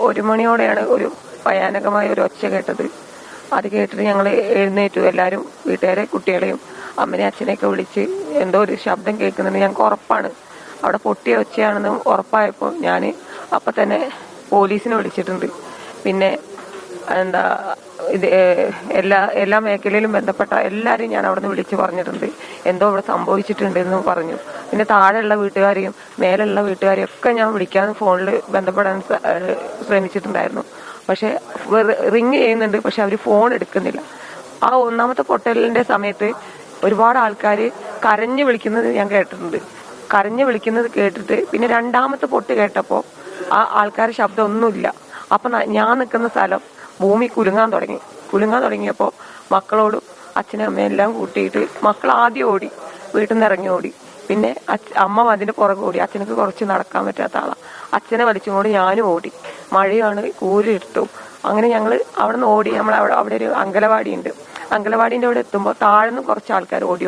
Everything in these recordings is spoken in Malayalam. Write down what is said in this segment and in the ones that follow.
1 മണിയോടെയാണ് ഒരു ഭയാനകമായ ഒരു ഒച്ച കേട്ടത്. അത് കേട്ടിട്ട് ഞങ്ങൾ എഴുന്നേറ്റു. എല്ലാവരും വീട്ടുകാരെ കുട്ടികളെയും അമ്മനെ അച്ഛനെയൊക്കെ വിളിച്ച് എന്തോ ഒരു ശബ്ദം കേൾക്കുന്നുണ്ട്. ഞങ്ങൾക്ക് ഉറപ്പാണ് അവിടെ പൊട്ടിയ ഒച്ചയാണെന്ന് ഉറപ്പായപ്പോൾ ഞാൻ അപ്പം തന്നെ പോലീസിനെ വിളിച്ചിട്ടുണ്ട്. പിന്നെ എന്താ ഇത് എല്ലാ മേഖലയിലും ബന്ധപ്പെട്ട എല്ലാവരെയും ഞാൻ അവിടെ നിന്ന് വിളിച്ച് പറഞ്ഞിട്ടുണ്ട്. എന്തോ ഇവിടെ സംഭവിച്ചിട്ടുണ്ട് എന്ന് പറഞ്ഞു. പിന്നെ താഴെയുള്ള വീട്ടുകാരെയും മേലുള്ള വീട്ടുകാരെയും ഒക്കെ ഞാൻ വിളിക്കാൻ ഫോണിൽ ബന്ധപ്പെടാൻ ശ്രമിച്ചിട്ടുണ്ടായിരുന്നു. പക്ഷെ റിങ് ചെയ്യുന്നുണ്ട്, പക്ഷെ അവർ ഫോൺ എടുക്കുന്നില്ല. ആ 1ാമത്തെ പൊട്ടലിന്റെ സമയത്ത് ഒരുപാട് ആൾക്കാർ കരഞ്ഞു വിളിക്കുന്നത് ഞാൻ കേട്ടിട്ടുണ്ട്. കരഞ്ഞു വിളിക്കുന്നത് കേട്ടിട്ട് പിന്നെ 2ാമത്തെ പൊട്ട് കേട്ടപ്പോൾ ആ ആൾക്കാരുടെ ശബ്ദം ഒന്നുമില്ല. അപ്പൊ ഞാൻ നിൽക്കുന്ന സ്ഥലം ഭൂമി കുലുങ്ങാൻ തുടങ്ങിയപ്പോൾ മക്കളോടും അച്ഛനും അമ്മയും എല്ലാം കൂട്ടിയിട്ട് മക്കൾ ആദ്യം ഓടി, വീട്ടിൽ നിന്ന് ഇറങ്ങി ഓടി. പിന്നെ അമ്മ അതിന്റെ പുറകെ ഓടി. അച്ഛനക്ക് കുറച്ച് നടക്കാൻ പറ്റാത്ത ആളാ. അച്ഛനെ വലിച്ചുകൊണ്ട് ഞാനും ഓടി. മഴയാണ്, കൂരിട്ടു. അങ്ങനെ ഞങ്ങൾ അവിടെ നിന്ന് ഓടി. അവിടെ ഒരു അങ്കലവാടി ഉണ്ട്. അങ്കലവാടിന്റെ അവിടെ എത്തുമ്പോൾ താഴ്ന്ന് കുറച്ച് ആൾക്കാർ ഓടി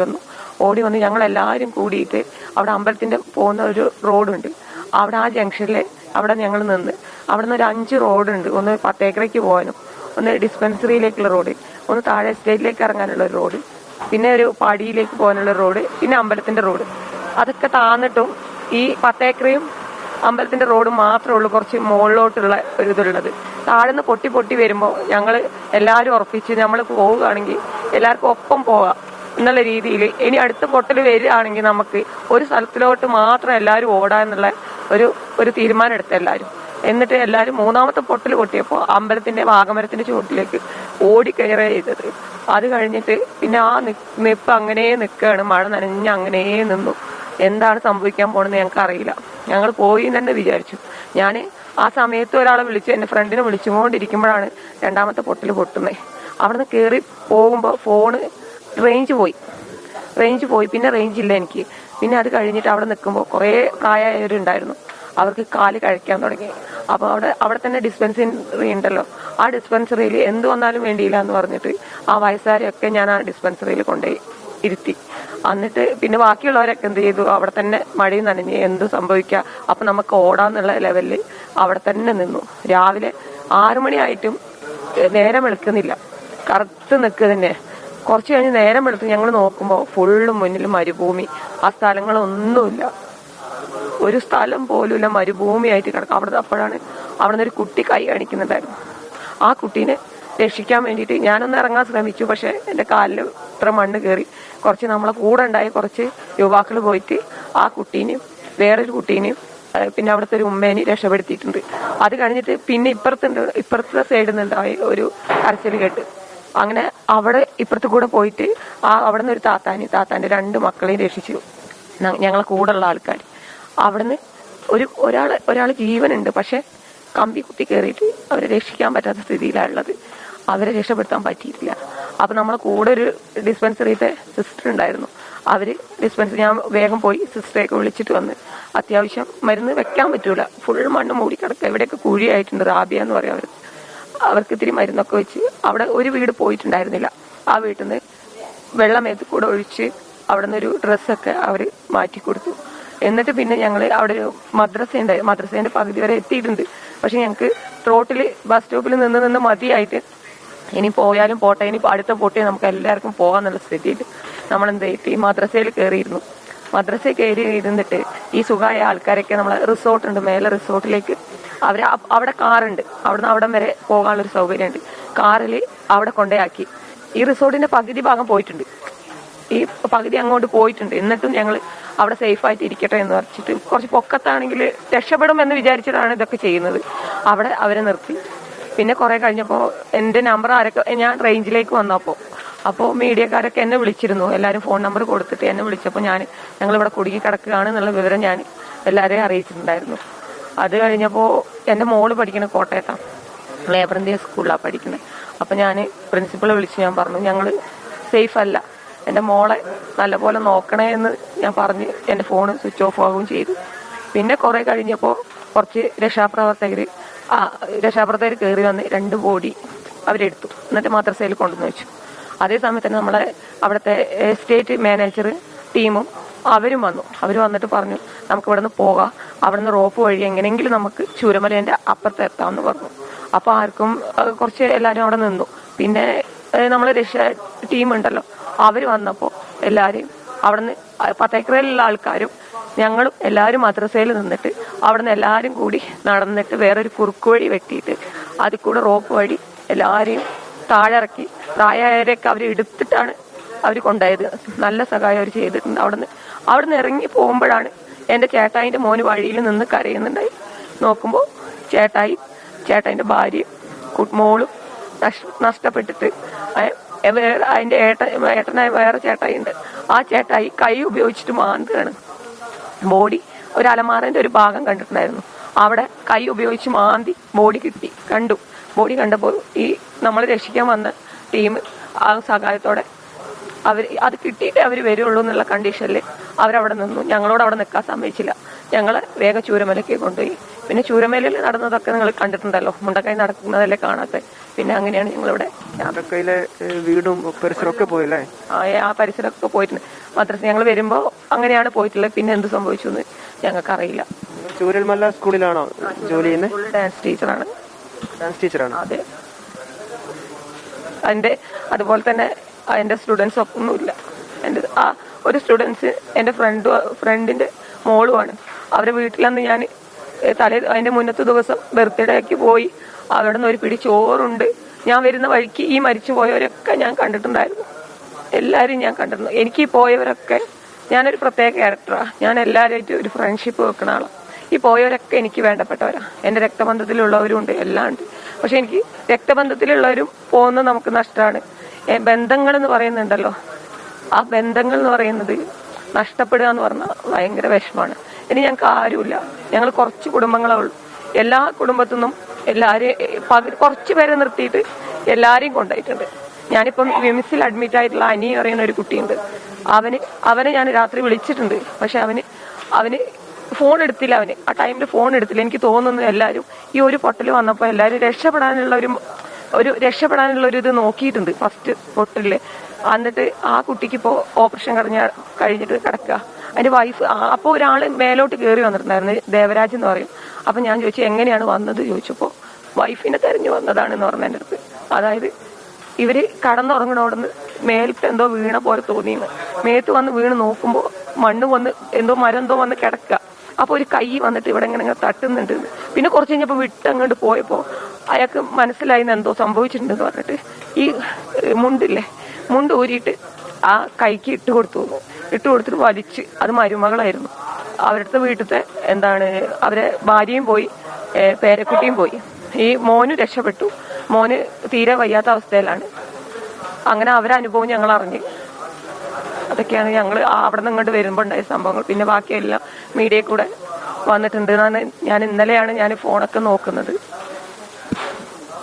വന്ന് ഞങ്ങൾ എല്ലാവരും കൂടിയിട്ട് അവിടെ അമ്പലത്തിന്റെ പോകുന്ന ഒരു റോഡുണ്ട്. അവിടെ ആ ജംഗ്ഷനിലെ അവിടെ ഞങ്ങൾ നിന്ന് അവിടെ നിന്ന് ഒരു 5 റോഡുണ്ട്. ഒന്ന് 10 ഏക്കറയ്ക്ക് പോകാനും, ഒന്ന് ഡിസ്പെൻസറിയിലേക്കുള്ള റോഡ്, ഒന്ന് താഴെ എസ്റ്റേറ്റിലേക്ക് ഇറങ്ങാനുള്ള ഒരു റോഡ്, പിന്നെ ഒരു പടിയിലേക്ക് പോകാനുള്ള റോഡ്, പിന്നെ അമ്പലത്തിന്റെ റോഡ്. അതൊക്കെ താന്നിട്ടും ഈ 10 ഏക്കറയും അമ്പലത്തിന്റെ റോഡ് മാത്രമേ ഉള്ളൂ കുറച്ച് മുകളിലോട്ടുള്ള ഒരു ഇതുള്ളത്. താഴ്ന്ന് പൊട്ടി വരുമ്പോൾ ഞങ്ങൾ എല്ലാവരും ഉറപ്പിച്ച് നമ്മൾ പോവുകയാണെങ്കിൽ എല്ലാവർക്കും ഒപ്പം പോകാം എന്നുള്ള രീതിയിൽ ഇനി അടുത്ത പൊട്ടൽ വരികയാണെങ്കിൽ നമുക്ക് ഒരു സ്ഥലത്തിലോട്ട് മാത്രം എല്ലാവരും ഓടാന്നുള്ള ഒരു തീരുമാനം എടുത്ത എല്ലാവരും. എന്നിട്ട് എല്ലാവരും 3ാമത്തെ പൊട്ടൽ പൊട്ടിയപ്പോൾ അമ്പലത്തിന്റെ വാഗമരത്തിന്റെ ചുവട്ടിലേക്ക് ഓടിക്കയറുക ചെയ്തത്. അത് കഴിഞ്ഞിട്ട് പിന്നെ ആ നിപ്പ് അങ്ങനെ നിൽക്കുകയാണ്. മഴ നനഞ്ഞ് അങ്ങനെ നിന്നു. എന്താണ് സംഭവിക്കാൻ പോണെന്ന് ഞങ്ങൾക്ക് അറിയില്ല. ഞങ്ങൾ പോയി തന്നെ വിചാരിച്ചു. ഞാൻ ആ സമയത്ത് ഒരാളെ വിളിച്ചു, എന്റെ ഫ്രണ്ടിനെ വിളിച്ചുകൊണ്ടിരിക്കുമ്പോഴാണ് 2ാമത്തെ പൊട്ടൽ പൊട്ടുന്നത്. അവിടുന്ന് കയറി പോകുമ്പോൾ ഫോണ് റേഞ്ച് പോയി. പിന്നെ റേഞ്ച് ഇല്ല എനിക്ക്. പിന്നെ അത് കഴിഞ്ഞിട്ട് അവിടെ നിൽക്കുമ്പോൾ കുറേ പ്രായമായവരുണ്ടായിരുന്നു. അവർക്ക് കാല് കഴിക്കാൻ തുടങ്ങി. അപ്പോൾ അവിടെ തന്നെ ഡിസ്പെൻസറി ഉണ്ടല്ലോ. ആ ഡിസ്പെൻസറിയിൽ എന്ത് വന്നാലും വേണ്ടിയില്ല എന്ന് പറഞ്ഞിട്ട് ആ വയസ്സുകാരെയൊക്കെ ഞാൻ ആ ഡിസ്പെൻസറിയിൽ കൊണ്ടുപോയി ഇരുത്തി. എന്നിട്ട് പിന്നെ ബാക്കിയുള്ളവരൊക്കെ എന്ത് ചെയ്തു, അവിടെ തന്നെ മഴയും നനഞ്ഞ് എന്ത് സംഭവിക്കുക, അപ്പൊ നമുക്ക് ഓടാന്നുള്ള ലെവലിൽ അവിടെ തന്നെ നിന്നു. രാവിലെ 6 മണിയായിട്ടും നേരം വെളുക്കുന്നില്ല, കറുത്ത് നിൽക്കുക തന്നെ. കുറച്ച് കഴിഞ്ഞ് നേരം വെളുത്ത് ഞങ്ങൾ നോക്കുമ്പോൾ ഫുള്ളും മുന്നിൽ മരുഭൂമി. ആ സ്ഥലങ്ങളൊന്നുമില്ല, ഒരു സ്ഥലം പോലുമില്ല, മരുഭൂമിയായിട്ട് കിടക്കും. അപ്പോഴാണ് അവിടെ നിന്ന് ഒരു കുട്ടി കൈ കാണിക്കുന്നുണ്ടായിരുന്നു. ആ കുട്ടീനെ രക്ഷിക്കാൻ വേണ്ടിയിട്ട് ഞാനൊന്ന് ഇറങ്ങാൻ ശ്രമിച്ചു. പക്ഷെ എൻ്റെ കാലിൽ ഇത്ര മണ്ണ് കയറി. കുറച്ച് നമ്മളെ കൂടെ ഉണ്ടായ കുറച്ച് യുവാക്കൾ പോയിട്ട് ആ കുട്ടീനെയും വേറൊരു കുട്ടീനെയും പിന്നെ അവിടുത്തെ ഒരു ഉമ്മേനെയും രക്ഷപ്പെടുത്തിയിട്ടുണ്ട്. അത് കഴിഞ്ഞിട്ട് പിന്നെ ഇപ്പുറത്തെ സൈഡിൽ നിന്നുണ്ടായ ഒരു കരച്ചിൽ കേട്ട് അങ്ങനെ അവിടെ ഇപ്പുറത്ത് കൂടെ പോയിട്ട് അവിടെ നിന്ന് ഒരു താത്താന്റെ 2 മക്കളെയും രക്ഷിച്ചു. ഞങ്ങളെ കൂടെ ഉള്ള ആൾക്കാർ. അവിടുന്ന് ഒരാൾ ജീവനുണ്ട്, പക്ഷെ കമ്പി കുത്തി കയറിയിട്ട് അവരെ രക്ഷിക്കാൻ പറ്റാത്ത സ്ഥിതിയിലാണുള്ളത്. അവരെ രക്ഷപ്പെടുത്താൻ പറ്റിയിട്ടില്ല. അപ്പൊ നമ്മളെ കൂടെ ഒരു ഡിസ്പെൻസറിയിലത്തെ സിസ്റ്റർ ഉണ്ടായിരുന്നു. ഞാൻ വേഗം പോയി സിസ്റ്ററെയൊക്കെ വിളിച്ചിട്ട് വന്ന് അത്യാവശ്യം മരുന്ന് വെക്കാൻ പറ്റൂല, ഫുൾ മണ്ണ് മൂടി കിടക്കുക. എവിടെയൊക്കെ കുഴിയായിട്ടുണ്ട്, റാബിയ എന്ന് പറയാം. അവർക്ക് ഇത്തിരി മരുന്നൊക്കെ വെച്ച് അവിടെ ഒരു വീട് പോയിട്ടുണ്ടായിരുന്നില്ല. ആ വീട്ടിൽ നിന്ന് വെള്ളമേത്ത് കൂടെ ഒഴിച്ച് അവിടെ നിന്നൊരു ഡ്രസ്സൊക്കെ അവർ മാറ്റി കൊടുത്തു. എന്നിട്ട് പിന്നെ ഞങ്ങൾ അവിടെ ഒരു മദ്രസേന്റെ പകുതി വരെ എത്തിയിട്ടുണ്ട്. പക്ഷെ ഞങ്ങൾക്ക് റോട്ടിൽ ബസ് സ്റ്റോപ്പിൽ നിന്ന് മതിയായിട്ട് ഇനി പോയാലും പോട്ടെ, ഇനി അടുത്ത പോട്ടേ നമുക്ക് എല്ലാവർക്കും പോകാന്നുള്ള സ്ഥിതിയിൽ നമ്മൾ എന്ത് ചെയ്തു, ഈ മദ്രസയിൽ കയറിയിരുന്നു. മദ്രസയിൽ കയറി ഇരുന്നിട്ട് ഈ സുഖമായ ആൾക്കാരൊക്കെ നമ്മളെ റിസോർട്ടുണ്ട്, മേലെ റിസോർട്ടിലേക്ക് അവിടെ കാറുണ്ട്, അവിടുന്ന് അവിടം വരെ പോകാനുള്ളൊരു സൗകര്യമുണ്ട്. കാറിൽ അവിടെ കൊണ്ടേയാക്കി. ഈ റിസോർട്ടിന്റെ പകുതി ഭാഗം പോയിട്ടുണ്ട്, ഈ പകുതി അങ്ങോട്ട് പോയിട്ടുണ്ട്. എന്നിട്ടും ഞങ്ങൾ അവിടെ സേഫായിട്ട് ഇരിക്കട്ടെ എന്ന് പറഞ്ഞിട്ട് കുറച്ച് പൊക്കത്താണെങ്കിൽ രക്ഷപ്പെടും എന്ന് വിചാരിച്ചിട്ടാണ് ഇതൊക്കെ ചെയ്യുന്നത്. അവിടെ അവരെ നിർത്തി. പിന്നെ കുറെ കഴിഞ്ഞപ്പോൾ എൻ്റെ നമ്പർ ഞാൻ റേഞ്ചിലേക്ക് വന്നപ്പോൾ മീഡിയക്കാരൊക്കെ എന്നെ വിളിച്ചിരുന്നു. എല്ലാവരും ഫോൺ നമ്പർ കൊടുത്തിട്ട് എന്നെ വിളിച്ചപ്പോൾ ഞങ്ങളിവിടെ കുടുങ്ങി കിടക്കുകയാണ് എന്നുള്ള വിവരം ഞാൻ എല്ലാവരെയും അറിയിച്ചിട്ടുണ്ടായിരുന്നു. അത് കഴിഞ്ഞപ്പോൾ എൻ്റെ മോള് പഠിക്കുന്നത് കോട്ടയത്താണ്, ലേബർ ഇന്ത്യ സ്കൂളിലാണ് പഠിക്കുന്നത്. അപ്പം ഞാൻ പ്രിൻസിപ്പളെ വിളിച്ച് ഞാൻ പറഞ്ഞു, ഞങ്ങൾ സേഫ് അല്ല, എൻ്റെ മോളെ നല്ലപോലെ നോക്കണേ എന്ന് ഞാൻ പറഞ്ഞ് എൻ്റെ ഫോൺ സ്വിച്ച് ഓഫ് ആവുകയും ചെയ്തു. പിന്നെ കുറെ കഴിഞ്ഞപ്പോൾ കുറച്ച് രക്ഷാപ്രവർത്തകർ കയറി വന്ന് 2 ബോഡി അവരെടുത്തു. എന്നിട്ട് മദ്രസയിൽ കൊണ്ടുവന്ന് വെച്ചു. അതേ സമയത്ത് തന്നെ നമ്മളെ അവിടുത്തെ എസ്റ്റേറ്റ് മാനേജർ ടീമും അവരും വന്നു. അവർ വന്നിട്ട് പറഞ്ഞു, നമുക്ക് ഇവിടെ നിന്ന് പോകാം, അവിടുന്ന് റോപ്പ് വഴി എങ്ങനെയെങ്കിലും നമുക്ക് ചൂരമലേന്റെ അപ്പുറത്ത് എത്താമെന്ന് പറഞ്ഞു. അപ്പൊ ആർക്കും കുറച്ച് എല്ലാവരും അവിടെ നിന്നു. പിന്നെ നമ്മളെ രക്ഷ ടീം ഉണ്ടല്ലോ, അവര് വന്നപ്പോ എല്ലാരെയും അവിടുന്ന് 10 ഏക്കറിലുള്ള ആൾക്കാരും ഞങ്ങളും എല്ലാവരും മദ്രസയിൽ നിന്നിട്ട് അവിടുന്ന് എല്ലാവരും കൂടി നടന്നിട്ട് വേറൊരു കുറുക്ക് വഴി വെട്ടിയിട്ട് അതിൽ കൂടെ റോപ്പ് വഴി എല്ലാവരെയും താഴെ ഇറക്കി. പ്രായമായവരെയൊക്കെ അവർ എടുത്തിട്ടാണ് അവർ കൊണ്ടുപോയത്. നല്ല സഹായം അവർ ചെയ്തിട്ടുണ്ട്. അവിടുന്ന് ഇറങ്ങി പോകുമ്പോഴാണ് എൻ്റെ ചേട്ടായിൻ്റെ മോന് വഴിയിൽ നിന്ന് കരയുന്നുണ്ടായി. നോക്കുമ്പോൾ ചേട്ടായിൻ്റെ ഭാര്യയും മോളും നഷ്ടപ്പെട്ടിട്ട് അതിൻ്റെ ഏട്ടനായ വേറെ ചേട്ടായി ഉണ്ട്. ആ ചേട്ടായി കൈ ഉപയോഗിച്ചിട്ട് മാന്തുകയാണ്. ബോഡി ഒരു അലമാറന്റെ ഒരു ഭാഗം കണ്ടിട്ടുണ്ടായിരുന്നു, അവിടെ കൈ ഉപയോഗിച്ച് മാന്തി ബോഡി കണ്ടു. ബോഡി കണ്ടപ്പോൾ ഈ നമ്മൾ രക്ഷിക്കാൻ വന്ന ടീം ആ സഹായത്തോടെ അത് കിട്ടിയിട്ടേ അവർ വരുള്ളൂ എന്നുള്ള കണ്ടീഷനിൽ അവരവിടെ നിന്നു. ഞങ്ങളോട് അവിടെ നിൽക്കാൻ സമ്മതിച്ചില്ല. ഞങ്ങളെ വേഗം ചൂരമലയ്ക്ക് കൊണ്ടുപോയി. പിന്നെ ചൂരമലയിൽ നടന്നതൊക്കെ നിങ്ങൾ കണ്ടിട്ടുണ്ടല്ലോ, മുണ്ടക്കായി നടക്കുന്നതല്ലേ കാണാത്ത. പിന്നെ അങ്ങനെയാണ് ഞങ്ങളിവിടെ വീടും പരിസരമൊക്കെ പോയില്ലേ? ആ പരിസരമൊക്കെ പോയിട്ടുണ്ട്. മദ്രസ ഞങ്ങൾ വരുമ്പോ അങ്ങനെയാണ് പോയിട്ടുള്ളത്. പിന്നെ എന്ത് സംഭവിച്ചു എന്ന് ഞങ്ങൾക്കറിയില്ല. ചൂരൽമല സ്കൂളിലാണോ ജോലി ചെയ്യുന്നത്? ഡാൻസ് ടീച്ചറാണ്. ഡാൻസ് ടീച്ചറാണ്. അതെ. അതുപോലെ തന്നെ എന്റെ സ്റ്റുഡൻസ് ഒന്നുമില്ല. ഒരു സ്റ്റുഡൻസ് എന്റെ ഫ്രണ്ടിന്റെ മോളുമാണ്. അവരെ വീട്ടിലന്ന് ഞാൻ അതിന്റെ മുന്നത്തെ ദിവസം ബർത്ത്ഡേക്ക് പോയി. അവിടെ നിന്ന് ഒരു പിടി ചോറുണ്ട്. ഞാൻ വരുന്ന വഴിക്ക് ഈ മരിച്ചു പോയവരൊക്കെ ഞാൻ കണ്ടിട്ടുണ്ടായിരുന്നു. എല്ലാവരും ഞാൻ കണ്ടിരുന്നു. എനിക്ക് ഈ പോയവരൊക്കെ, ഞാനൊരു പ്രത്യേക ക്യാരക്ടറാണ്. ഞാൻ എല്ലാവരുമായിട്ട് ഒരു ഫ്രണ്ട്ഷിപ്പ് വെക്കുന്ന ആളാണ്. ഈ പോയവരൊക്കെ എനിക്ക് വേണ്ടപ്പെട്ടവരാണ്. എന്റെ രക്തബന്ധത്തിലുള്ളവരും ഉണ്ട്, എല്ലാം ഉണ്ട്. പക്ഷെ എനിക്ക് രക്തബന്ധത്തിലുള്ളവരും പോകുന്നത് നമുക്ക് നഷ്ടമാണ്. ബന്ധങ്ങൾ എന്ന് പറയുന്നുണ്ടല്ലോ, ആ ബന്ധങ്ങൾ എന്ന് പറയുന്നത് നഷ്ടപ്പെടുക എന്ന് പറഞ്ഞാൽ ഭയങ്കര വിഷമാണ്. ഇനി ഞങ്ങൾക്ക് ആരുമില്ല. ഞങ്ങൾ കുറച്ച് കുടുംബങ്ങളേ ഉള്ളൂ. എല്ലാ കുടുംബത്തിൽ നിന്നും കുറച്ച് പേരെ നിർത്തിയിട്ട് എല്ലാരെയും കൊണ്ടുപോയിട്ടുണ്ട്. ഞാനിപ്പം വിമിസിൽ അഡ്മിറ്റ് ആയിട്ടുള്ള അനി പറയുന്ന ഒരു കുട്ടിയുണ്ട്. അവനെ ഞാൻ രാത്രി വിളിച്ചിട്ടുണ്ട്. പക്ഷെ അവന് ഫോൺ എടുത്തില്ല. ആ ടൈമിൽ ഫോൺ എടുത്തില്ല. എനിക്ക് തോന്നുന്നു എല്ലാവരും ഈ ഒരു പൊട്ടൽ വന്നപ്പോൾ എല്ലാവരും രക്ഷപ്പെടാനുള്ള ഒരു ഇത് നോക്കിയിട്ടുണ്ട് ഫസ്റ്റ് പൊട്ടലില്. എന്നിട്ട് ആ കുട്ടിക്ക് ഇപ്പോൾ ഓപ്പറേഷൻ കഴിഞ്ഞിട്ട് കിടക്കുക. അതിന്റെ വൈഫ് അപ്പോൾ ഒരാള് മേലോട്ട് കയറി വന്നിട്ടുണ്ടായിരുന്നു, ദേവരാജ് എന്ന് പറയും. അപ്പൊ ഞാൻ ചോദിച്ചു എങ്ങനെയാണ് വന്നത് ചോദിച്ചപ്പോ വൈഫിനെ തെരഞ്ഞു വന്നതാണെന്ന് പറഞ്ഞു എൻ്റെ അടുത്ത്. അതായത് ഇവര് കടന്നുറങ്ങണോടന്ന് മേലത്ത് എന്തോ വീണ പോലെ തോന്നിയെന്ന്. മേത്ത് വന്ന് വീണ് നോക്കുമ്പോ മണ്ണ് വന്ന് മരം എന്തോ വന്ന് കിടക്കുക. അപ്പൊ ഒരു കൈ വന്നിട്ട് ഇവിടെ ഇങ്ങനെ തട്ടുന്നുണ്ട്. പിന്നെ കുറച്ച് കഴിഞ്ഞപ്പോ വിട്ടങ്ങോട്ട് പോയപ്പോ അയാൾക്ക് മനസ്സിലായി എന്തോ സംഭവിച്ചിട്ടുണ്ടെന്ന് പറഞ്ഞിട്ട് ഈ മുണ്ട് ഊരിയിട്ട് ആ കൈക്ക് ഇട്ട് കൊടുത്തിട്ട് വലിച്ച്, അത് മരുമകളായിരുന്നു. അവരുടെ വീട്ടിലത്തെ അവരെ ഭാര്യയും പോയി, പേരക്കുട്ടിയും പോയി. ഈ മോന് രക്ഷപ്പെട്ടു. മോന് തീരെ വയ്യാത്ത അവസ്ഥയിലാണ്. അങ്ങനെ അവരനുഭവം ഞങ്ങൾ അറിഞ്ഞു. അതൊക്കെയാണ് ഞങ്ങൾ അവിടെ നിന്ന് ഇങ്ങോട്ട് വരുമ്പോൾ ഉണ്ടായ സംഭവങ്ങൾ. പിന്നെ ബാക്കിയെല്ലാം മീഡിയയിൽ കൂടെ വന്നിട്ടുണ്ട്. ഞാൻ ഇന്നലെയാണ് ഫോണൊക്കെ നോക്കുന്നത്.